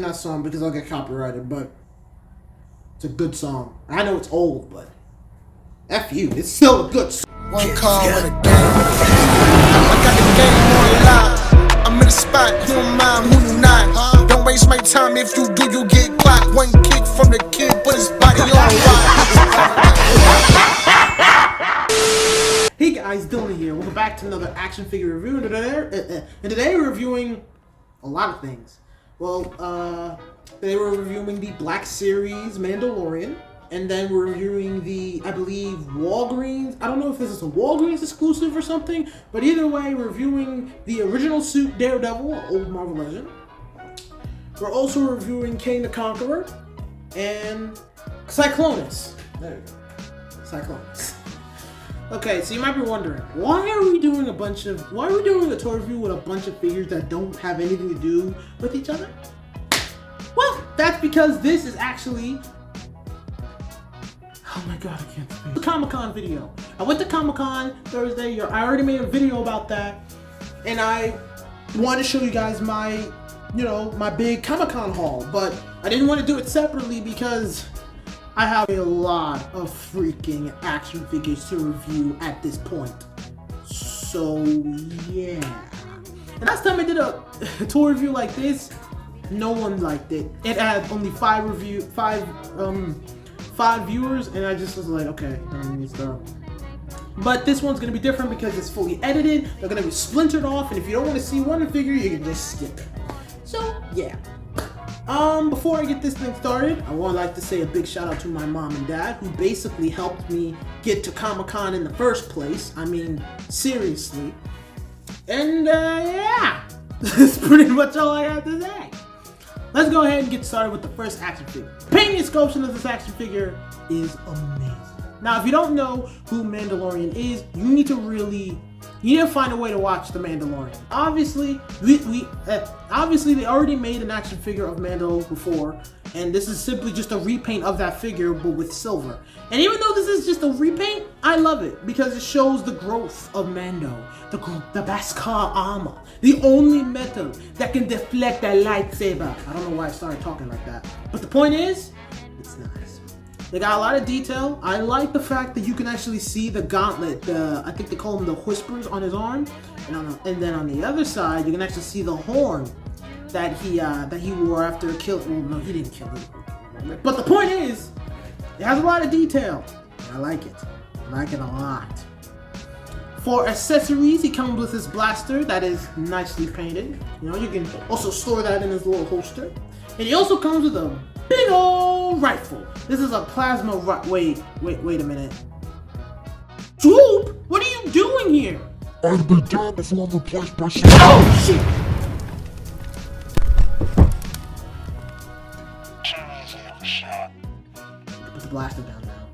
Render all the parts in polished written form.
that song because I'll get copyrighted, but it's a good song. I know it's old, but F you, it's still a good song. One call with a game. I got the game on live. I'm in the spot, who am I, who you not? Don't waste my time, if you do, you get clocked. One kick from the kid, put his body on wide. Hey guys, Dylan here. Welcome back to another action figure review. And today we're reviewing a lot of things. Well, today we're reviewing the Black Series Mandalorian. And then we're reviewing the, I believe, Walgreens. I don't know if this is a Walgreens exclusive or something. But either way, we're reviewing the original suit Daredevil, old Marvel Legend. We're also reviewing Kang the Conqueror and Cyclonus. There you go. Cyclonus. Okay, so you might be wondering, why are we doing a toy review with a bunch of figures that don't have anything to do with each other? Well, that's because this is actually, oh my god, I can't speak. The Comic-Con video. I went to Comic-Con Thursday. I already made a video about that, and I wanted to show you guys my, my big Comic-Con haul, but I didn't want to do it separately because I have a lot of freaking action figures to review at this point. So yeah. And last time I did a tour review like this, no one liked it. It had only five viewers, and I just was like, okay, I need to stop. But this one's gonna be different because it's fully edited. They're gonna be splintered off, and if you don't want to see one figure, you can just skip it. So yeah. Before I get this thing started, I would like to say a big shout out to my mom and dad, who basically helped me get to Comic-Con in the first place. I mean, seriously. And, yeah, that's pretty much all I have to say. Let's go ahead and get started with the first action figure. The painting and sculpture of this action figure is amazing. Now, if you don't know who Mandalorian is, you need to find a way to watch The Mandalorian. Obviously, obviously they already made an action figure of Mando before, and this is simply just a repaint of that figure, but with silver. And even though this is just a repaint, I love it because it shows the growth of Mando, the Beskar armor, the only metal that can deflect a lightsaber. I don't know why I started talking like that, but the point is, it's nice. They got a lot of detail. I like the fact that you can actually see the gauntlet, I think they call them the whispers on his arm, and then on the other side you can actually see the horn that he wore after killing. Well, no, he didn't kill him. But the point is, it has a lot of detail. I like it. I like it a lot. For accessories, he comes with his blaster that is nicely painted. You can also store that in his little holster, and he also comes with a big old rifle. This is a plasma wait a minute. Swoop, what are you doing here? I've been down before replaced by some. Oh shit! Put the blaster down now.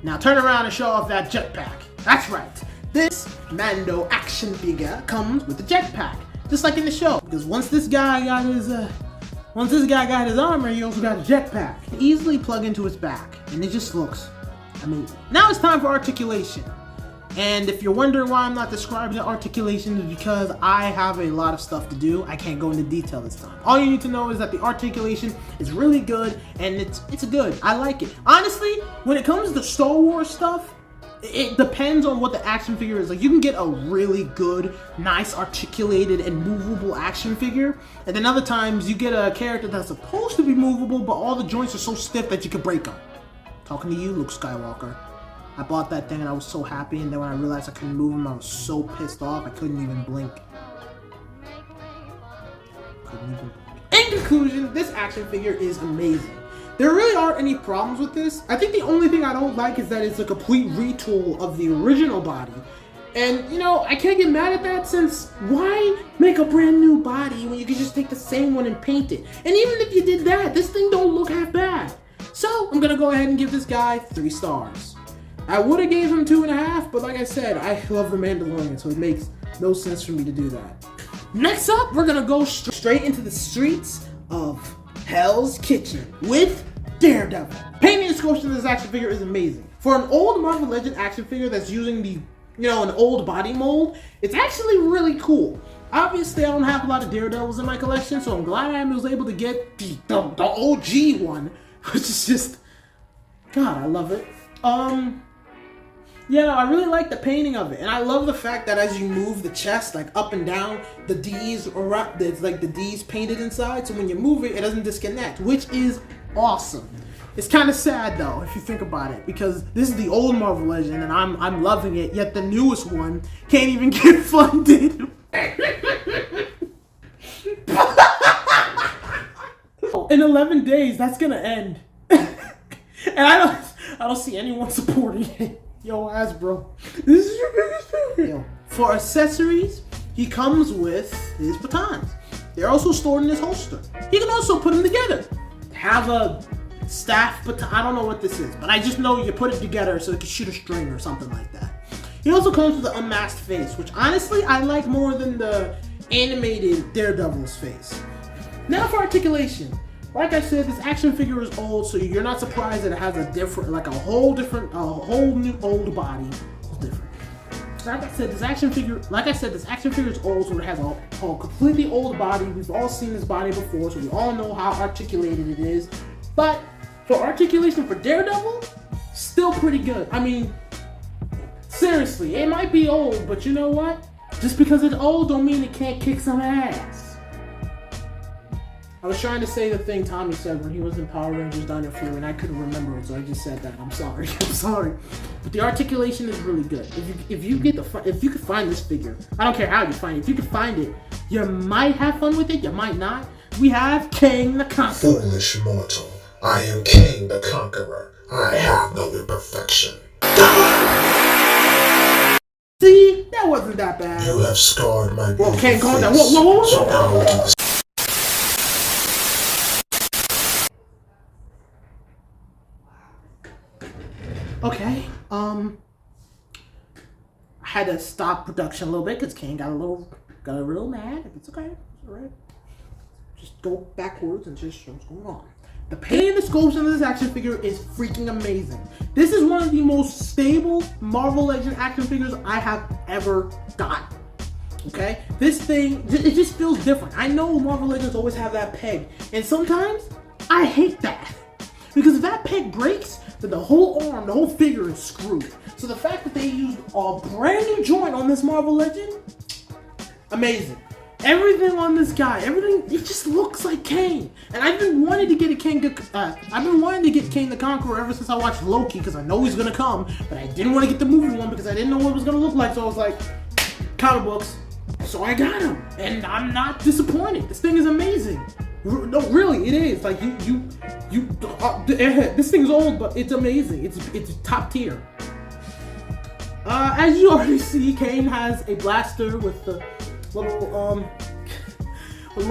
Now turn around and show off that jetpack. That's right. This Mando action figure comes with a jetpack, just like in the show. Because once this guy got his armor, he also got a jetpack. You can easily plug into his back, and it just looks amazing. Now it's time for articulation. And if you're wondering why I'm not describing the articulation, is because I have a lot of stuff to do. I can't go into detail this time. All you need to know is that the articulation is really good, and it's good. I like it. Honestly, when it comes to Star Wars stuff, it depends on what the action figure is. Like, you can get a really good, nice, articulated, and movable action figure, and then other times you get a character that's supposed to be movable, but all the joints are so stiff that you could break them. Talking to you, Luke Skywalker. I bought that thing and I was so happy, and then when I realized I couldn't move him, I was so pissed off I couldn't even blink. In conclusion, this action figure is amazing. There really aren't any problems with this. I think the only thing I don't like is that it's a complete retool of the original body. And, I can't get mad at that, since why make a brand new body when you can just take the same one and paint it? And even if you did that, this thing don't look half bad. So, I'm gonna go ahead and give this guy 3 stars. I would have gave him 2.5, but like I said, I love The Mandalorian, so it makes no sense for me to do that. Next up, we're gonna go straight into the streets of Hell's Kitchen with Daredevil. Painting and sculpture of this action figure is amazing. For an old Marvel Legend action figure that's using the you know, an old body mold, it's actually really cool. Obviously, I don't have a lot of Daredevils in my collection, so I'm glad I was able to get the OG one, which is just, God, I love it. Yeah, I really like the painting of it, and I love the fact that as you move the chest, like up and down, the D's are up, there's like the D's painted inside, so when you move it, it doesn't disconnect, which is awesome. It's kind of sad though, if you think about it, because this is the old Marvel Legend, and I'm loving it, yet the newest one can't even get funded. In 11 days, that's gonna end, and I don't see anyone supporting it. Yo, Hasbro, this is your biggest failure. For accessories, he comes with his batons. They're also stored in his holster. He can also put them together. Have a staff baton. I don't know what this is, but I just know you put it together so it can shoot a string or something like that. He also comes with an unmasked face, which honestly I like more than the animated Daredevil's face. Now for articulation. Like I said, this action figure is old, so you're not surprised that it has a different, like a whole new old body. It's different. Like I said, this action figure is old, so it has a completely old body. We've all seen this body before, so we all know how articulated it is. But for articulation for Daredevil, still pretty good. I mean, seriously, it might be old, but you know what? Just because it's old don't mean it can't kick some ass. I was trying to say the thing Tommy said when he was in Power Rangers Dino Fury, and I couldn't remember it, so I just said that. I'm sorry. I'm sorry. But the articulation is really good. If you could find this figure, I don't care how you find it. If you could find it, you might have fun with it. You might not. We have Kang the Conqueror. Foolish mortal, I am King the Conqueror. I have no imperfection. See, that wasn't that bad. You have scarred my beautiful Kang, calm down. face. Whoa. So now we'll do the Okay, I had to stop production a little bit because Kane got a little mad. It's okay, it's alright. Just go backwards and just show what's going on. The paint and the sculpting of this action figure is freaking amazing. This is one of the most stable Marvel Legends action figures I have ever gotten. Okay, this thing, it just feels different. I know Marvel Legends always have that peg, and sometimes I hate that. Because if that peg breaks, then the whole arm, the whole figure is screwed. So the fact that they used a brand new joint on this Marvel Legend, amazing. Everything on this guy, it just looks like Kane. And I've been wanting to get Kane the Conqueror ever since I watched Loki, because I know he's gonna come, but I didn't want to get the movie one because I didn't know what it was gonna look like. So I was like, comic books. So I got him, and I'm not disappointed. This thing is amazing. No, really, it is. Like this thing's old, but it's amazing. It's top tier. As you already see, Kane has a blaster with the little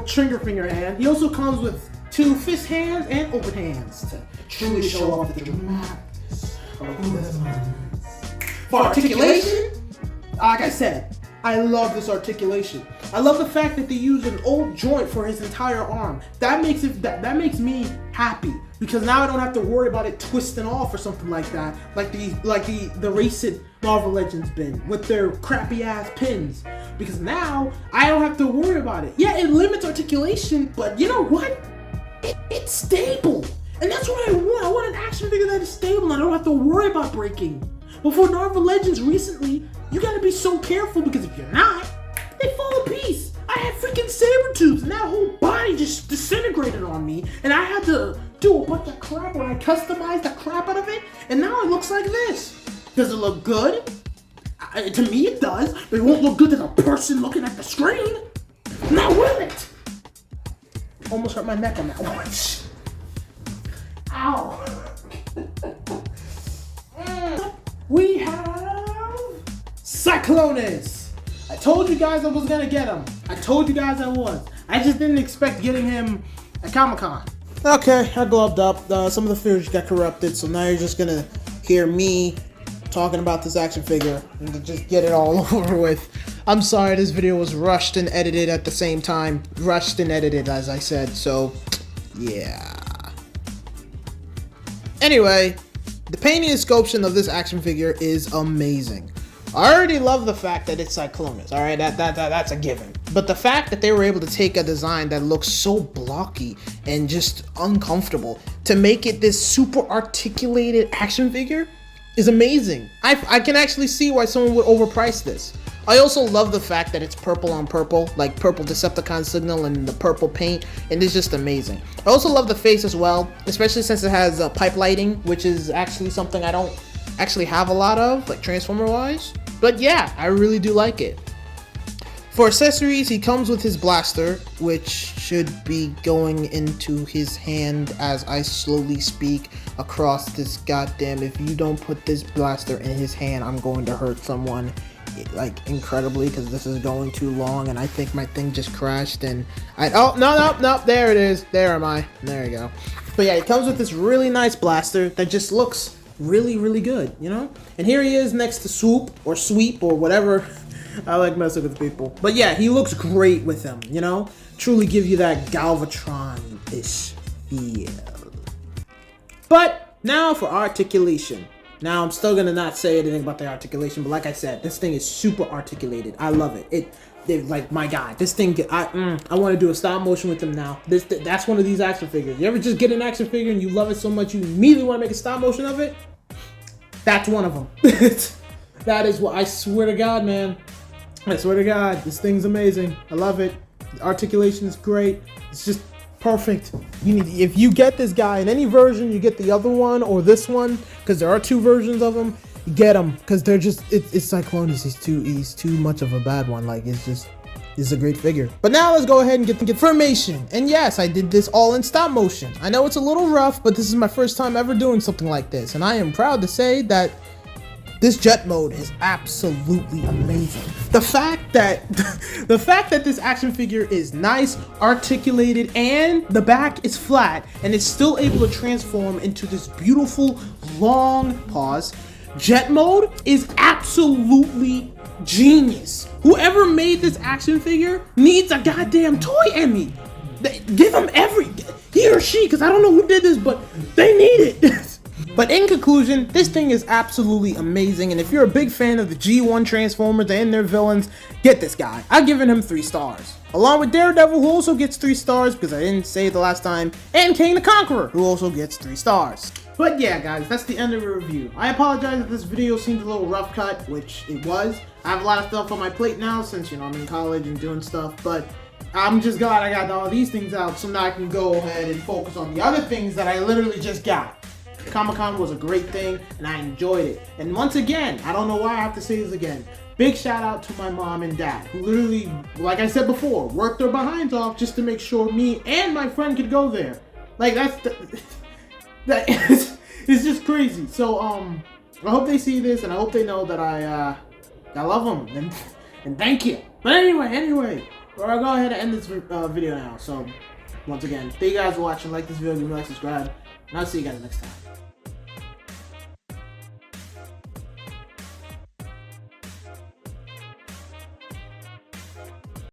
trigger finger hand. He also comes with 2 fist hands and open hands to truly show off the dramatics of who this man is. For articulation, like I said, I love this articulation. I love the fact that they use an old joint for his entire arm. That makes me happy, because now I don't have to worry about it twisting off or something like that, like the recent Marvel Legends been with their crappy ass pins. Because now I don't have to worry about it. Yeah, it limits articulation, but you know what? It's stable, and that's what I want. I want an action figure that is stable and I don't have to worry about breaking. But for Marvel Legends recently, you gotta be so careful, because if you're not, they fall to piece. I had freaking Sabretooth, and that whole body just disintegrated on me, and I had to do a bunch of crap when I customized the crap out of it, and now it looks like this. Does it look good? To me it does, but it won't look good to the person looking at the screen. Not will it? Almost hurt my neck on that one. Ow. We have Cyclonus. I told you guys I was gonna get him. I told you guys I was. I just didn't expect getting him at Comic-Con. Okay, I gloved up. Some of the figures got corrupted, so now you're just gonna hear me talking about this action figure and to just get it all over with. I'm sorry, this video was rushed and edited at the same time. Rushed and edited, as I said, so yeah. Anyway, the painting and sculpting of this action figure is amazing. I already love the fact that it's Cyclonus, all right? That's a given. But the fact that they were able to take a design that looks so blocky and just uncomfortable to make it this super articulated action figure is amazing. I can actually see why someone would overprice this. I also love the fact that it's purple on purple, like purple Decepticon signal and the purple paint, and it's just amazing. I also love the face as well, especially since it has pipe lighting, which is actually something I don't actually have a lot of, like Transformer wise. But yeah, I really do like it. For accessories, he comes with his blaster, which should be going into his hand as I slowly speak across this goddamn. If you don't put this blaster in his hand, I'm going to hurt someone like incredibly, because this is going too long and I think my thing just crashed and no, there it is. There you go. But yeah, it comes with this really nice blaster that just looks really good, you know? And here he is next to Swoop or Sweep or whatever. I like messing with people. But yeah, he looks great with him, you know? Truly give you that Galvatron-ish feel. But now for articulation. Now, I'm still gonna not say anything about the articulation, but like I said, this thing is super articulated. I love it. It like, my God, this thing, I want to do a stop motion with them now. That's one of these action figures. You ever just get an action figure and you love it so much you immediately want to make a stop motion of it? That's one of them. That is what, I swear to God, man. I swear to God, this thing's amazing. I love it. The articulation is great. It's just perfect. If you get this guy in any version, you get the other one or this one, because there are two versions of him. You get them because they're just it's Cyclonus. He's too much of a bad one. Like it's a great figure. But now let's go ahead and get the information. And yes, I did this all in stop motion. I know it's a little rough, but this is my first time ever doing something like this, and I am proud to say that this jet mode is absolutely amazing. The fact that this action figure is nice, articulated, and the back is flat, and it's still able to transform into this beautiful long jet mode is absolutely genius. Whoever made this action figure needs a goddamn toy Emmy. Give him he or she, because I don't know who did this, but they need it. But in conclusion, this thing is absolutely amazing, and if you're a big fan of the G1 Transformers and their villains, get this guy. I've given him 3 stars. Along with Daredevil, who also gets 3 stars because I didn't say it the last time, and Kang the Conqueror, who also gets 3 stars. But yeah, guys, that's the end of the review. I apologize if this video seemed a little rough cut, which it was. I have a lot of stuff on my plate now since, you know, I'm in college and doing stuff, but I'm just glad I got all these things out so now I can go ahead and focus on the other things that I literally just got. Comic-Con was a great thing, and I enjoyed it. And once again, I don't know why I have to say this again, big shout out to my mom and dad, who literally, like I said before, worked their behinds off just to make sure me and my friend could go there. Like, it's just crazy. So, I hope they see this, and I hope they know that I love them, and thank you. But anyway, I'll go ahead and end this video now. So, once again, thank you guys for watching. Like this video, give me a like, subscribe, and I'll see you guys next time.